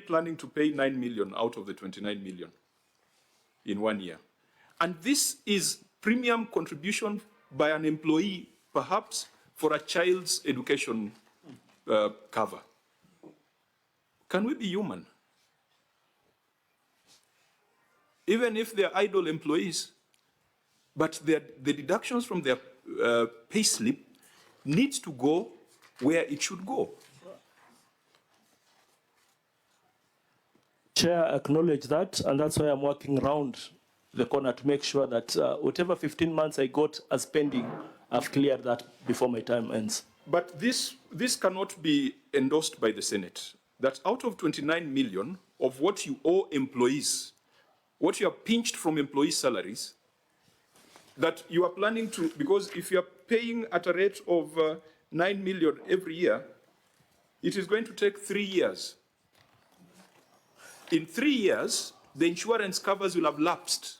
planning to pay 9 million out of the 29 million in 1 year. And this is premium contribution by an employee, perhaps for a child's education cover. Can we be human? Even if they're idle employees, but the deductions from their pay slip needs to go where it should go. Chair, acknowledge that, and that's why I'm working around the corner to make sure that whatever 15 months I got as pending, I've cleared that before my time ends. But this cannot be endorsed by the Senate, that out of 29 million of what you owe employees, what you have pinched from employee salaries, that you are planning to, because if you are paying at a rate of 9 million every year, it is going to take 3 years. In 3 years, the insurance covers will have lapsed.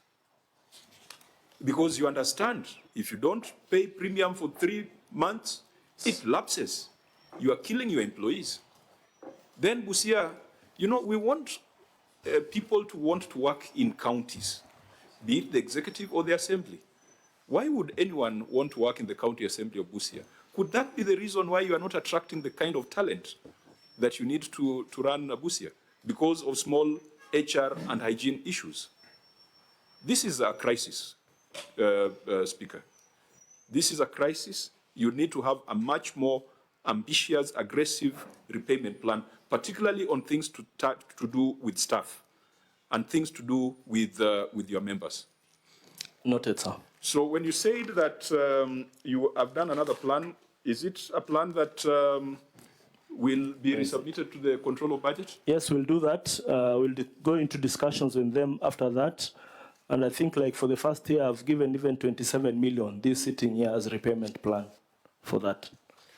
Because you understand, if you don't pay premium for 3 months, it lapses. You are killing your employees. Then Busia, you know, we want people to want to work in counties, be it the executive or the assembly. Why would anyone want to work in the county assembly of Busia? Could that be the reason why you are not attracting the kind of talent that you need to run Busia? Because of small HR and hygiene issues. This is a crisis, Speaker. This is a crisis. You need to have a much more ambitious, aggressive repayment plan, particularly on things to do with staff and things to do with your members. Noted, sir. So when you said that you have done another plan, is it a plan that will be resubmitted to the control of budget? Yes, we'll do that. We'll go into discussions with them after that. And I think like for the first year, I've given even 27 million this sitting here as a repayment plan for that.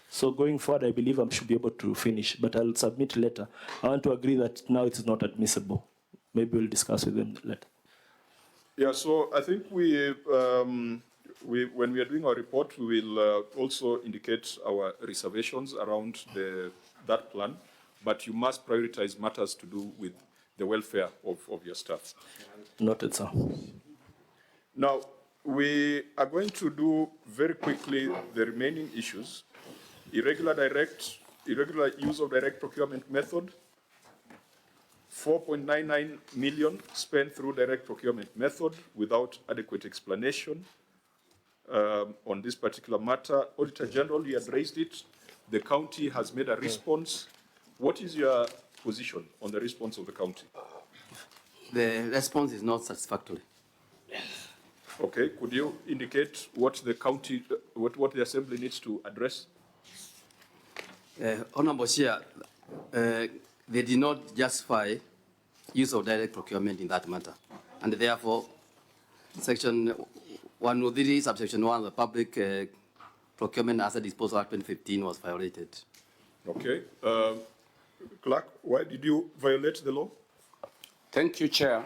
So going forward, I believe I should be able to finish, but I'll submit later. I want to agree that now it is not admissible. Maybe we'll discuss with them later. Yeah, so I think when we are doing our report, we will also indicate our reservations around that plan, but you must prioritize matters to do with the welfare of your staff. Noted, sir. Now, we are going to do very quickly the remaining issues. Irregular use of direct procurement method, 4.99 million spent through direct procurement method without adequate explanation on this particular matter. Auditor General, you had raised it. The county has made a response. What is your position on the response of the county? The response is not satisfactory. Okay, could you indicate what the county, what the assembly needs to address? Honorable Chair, they did not justify use of direct procurement in that matter. And therefore, Section 103, subsection 1 of the Public Procurement Asset Disposal Act 2015 was violated. Okay. Clerk, why did you violate the law? Thank you, Chair.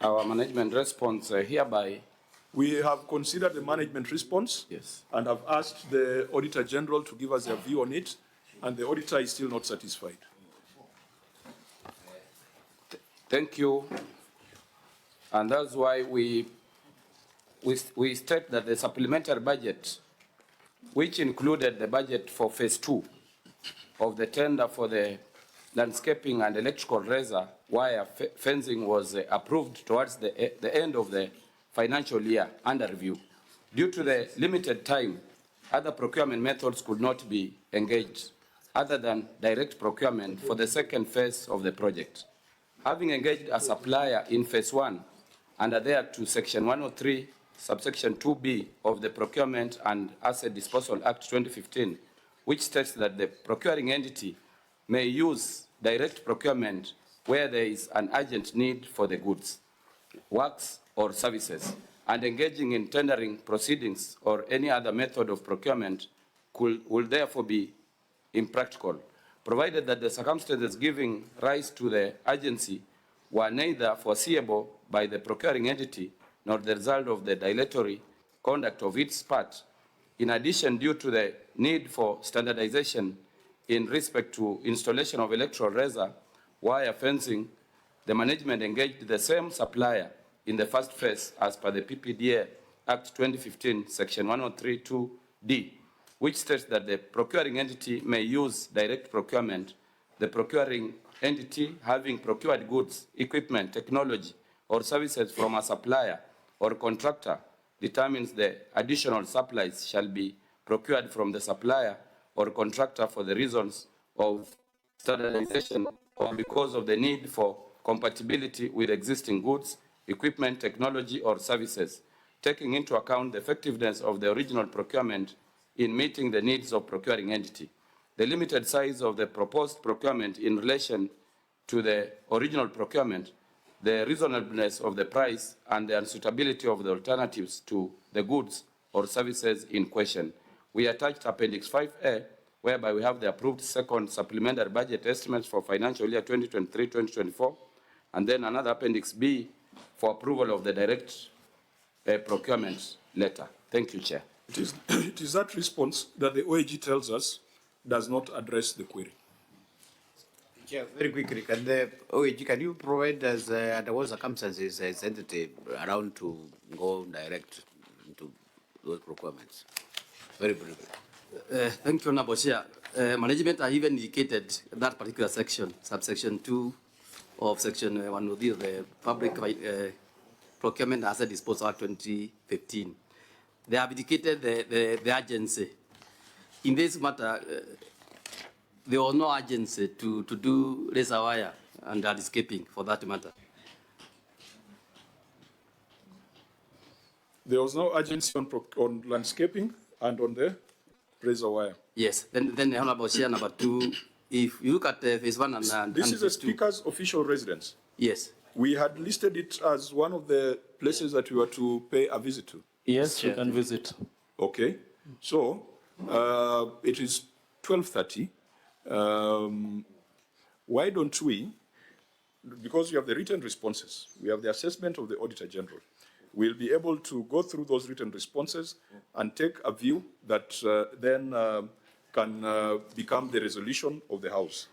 Our management response hereby. We have considered the management response, yes, and have asked the Auditor General to give us a view on it, and the auditor is still not satisfied. Thank you. And that's why we state that the supplementary budget, which included the budget for phase 2 of the tender for the landscaping and electrical razor wire fencing, was approved towards the end of the financial year under review. Due to the limited time, other procurement methods could not be engaged other than direct procurement for the second phase of the project. Having engaged a supplier in phase 1 and adhered to section 103, subsection 2B of the Procurement and Asset Disposal Act 2015, which states that the procuring entity may use direct procurement where there is an urgent need for the goods, works, or services, and engaging in tendering proceedings or any other method of procurement will therefore be impractical, provided that the circumstances giving rise to the urgency were neither foreseeable by the procuring entity nor the result of the dilatory conduct of its part. In addition, due to the need for standardization in respect to installation of electrical razor wire fencing, the management engaged the same supplier in the first phase as per the PPDA Act 2015, Section 103(2)D, which states that the procuring entity may use direct procurement. The procuring entity having procured goods, equipment, technology, or services from a supplier or contractor determines the additional supplies shall be procured from the supplier or contractor for the reasons of standardization or because of the need for compatibility with existing goods, equipment, technology, or services, taking into account the effectiveness of the original procurement in meeting the needs of procuring entity. The limited size of the proposed procurement in relation to the original procurement, the reasonableness of the price, and the unsuitability of the alternatives to the goods or services in question. We attached Appendix 5A, whereby we have the approved second supplementary budget estimates for financial year 2023-2024, and then another Appendix B for approval of the direct procurement letter. Thank you, Chair. It is that response that the OAG tells us does not address the query. Chair, very quickly, can you provide us under what circumstances is entity around to go direct into those procurements? Very briefly. Thank you, Honorable Chair. Management have even indicated that particular section, subsection 2 of section 103 of the Public Procurement Asset Disposal Act 2015. They have indicated the agency. In this matter, there was no agency to do laser wire and landscaping for that matter. There was no agency on landscaping and on the razor wire. Yes. Then the Honorable Chair, number 2, if you look at phase 1 and this and is the phase 2, Speaker's official residence. yes. We had listed it as one of the places that we were to pay a visit to. Yes, you can visit. Okay, so it is 12:30. Why don't we, because we have the written responses, we have the assessment of the Auditor General, we'll be able to go through those written responses and take a view that then can become the resolution of the House.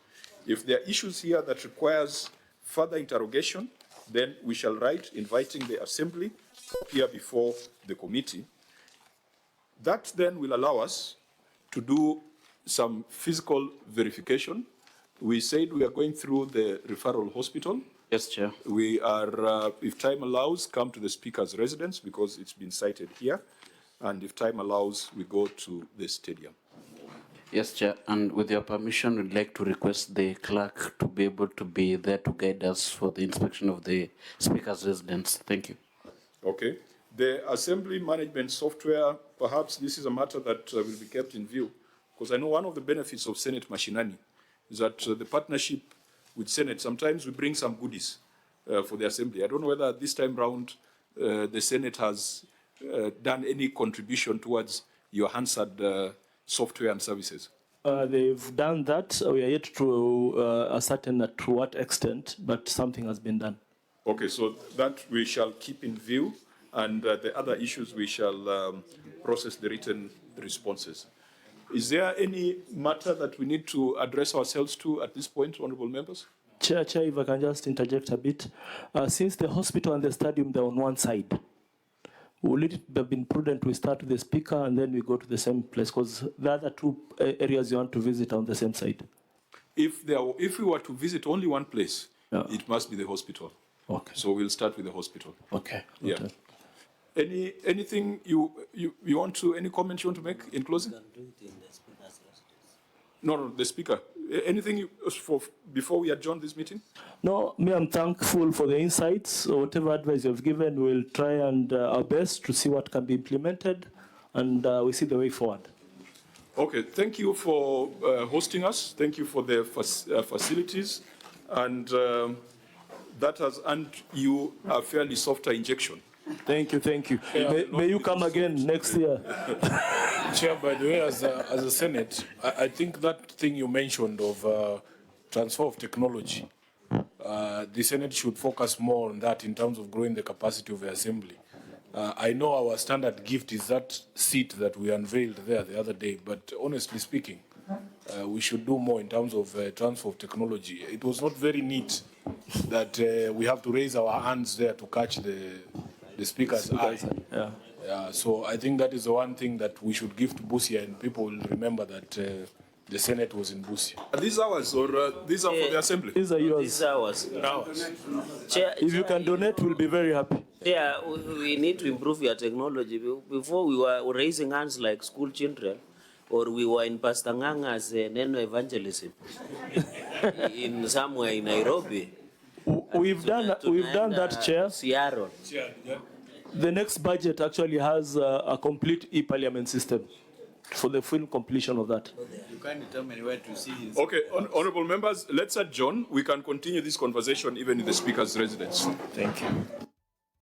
If there are issues here that requires further interrogation, then we shall write inviting the Assembly to appear before the committee. That then will allow us to do some physical verification. We said we are going through the referral hospital. Yes, Chair. We are, if time allows, come to the Speaker's residence because it's been cited here. And if time allows, we go to the stadium. Yes, Chair. And with your permission, we'd like to request the clerk to be able to be there to guide us for the inspection of the Speaker's residence. Thank you. Okay. The Assembly management software, perhaps this is a matter that will be kept in view, because I know one of the benefits of Senate Mashinani is that the partnership with Senate, sometimes we bring some goodies for the Assembly. I don't know whether this time round the Senate has done any contribution towards your Hansard software and services. They've done that. We are yet to ascertain to what extent, but something has been done. Okay, so that we shall keep in view, and the other issues we shall process the written responses. Is there any matter that we need to address ourselves to at this point, honourable members? Chair, if I can just interject a bit. Since the hospital and the stadium, they're on one side, will it have been prudent we start with the Speaker and then we go to the same place? Because the other two areas you want to visit are on the same side. If we were to visit only one place, yeah, it must be the hospital. Okay. So we'll start with the hospital. Okay. Yeah. Okay. Anything you want to, any comment you want to make in closing? No, the Speaker. Anything before we adjourn this meeting? No, I'm thankful for the insights. Whatever advice you've given, we'll try and our best to see what can be implemented, and we see the way forward. Okay, thank you for hosting us. Thank you for the facilities, and that has earned you a fairly softer injection. Thank you. May you come again next year. Chair, by the way, as a Senate, I think that thing you mentioned of transfer of technology, the Senate should focus more on that in terms of growing the capacity of the Assembly. I know our standard gift is that seat that we unveiled there the other day, but honestly speaking, we should do more in terms of transfer of technology. It was not very neat that we have to raise our hands there to catch the speaker's eye. Yeah. Yeah, so I think that is the one thing that we should give to Busia, and people will remember that the Senate was in Busia. Are these ours or these are for the assembly? These are yours. These hours. Ours. Chair, If you can donate, we'll be very happy. Chair, we need to improve your technology. Before we were raising hands like school children, or we were in Pastor Nganga's Neno evangelism in somewhere in Nairobi. We've done that, Chair. Seattle. The next budget actually has a complete e-parliament system for the full completion of that. You can't determine where to see his. Okay, honorable members, let's adjourn. We can continue this conversation even in the speaker's residence. Thank you.